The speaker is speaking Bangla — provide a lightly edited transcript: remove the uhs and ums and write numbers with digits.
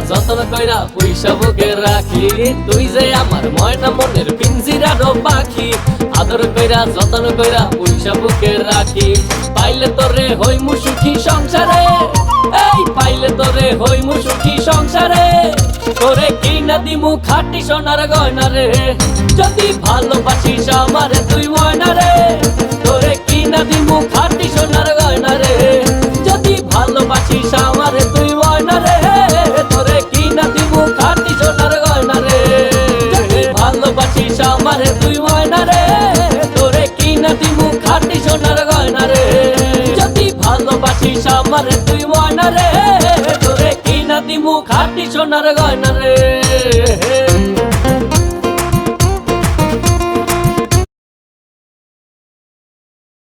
যতন কইরা পয়সা বুকে রাখি, তুই যে আমার ময়না মনের পিঞ্জিরারও পাখি। আদর কইরা যতন কইরা পয়সা বুকে রাখি, পাইলে তোরে হইমু সুখী সংসারে, এই পাইলে তোরে হইমু সুখী সংসারে। তোরে কিনা দিমু খাঁটি সোনার গয়না রে, যদি ভালোবাসিস আমারে তুই ময়না রে। তোরে কিনা দিমু খাঁটি সোনার গয়না রে, যদি ভালোবাসিস আমারে তুই ময়না রে। তোরে কিনা দিমু খাঁটি সোনার গয়না রে, যদি ভালোবাসিস আমারে তুই ময়না রে। তোরে কিনা দিমু খাঁটি সোনার গয়না রে, যদি ভালোবাসিস আমারে তুই ময়না রে। তোরে কিনা দিমু খাঁটি সোনার গয়না রে।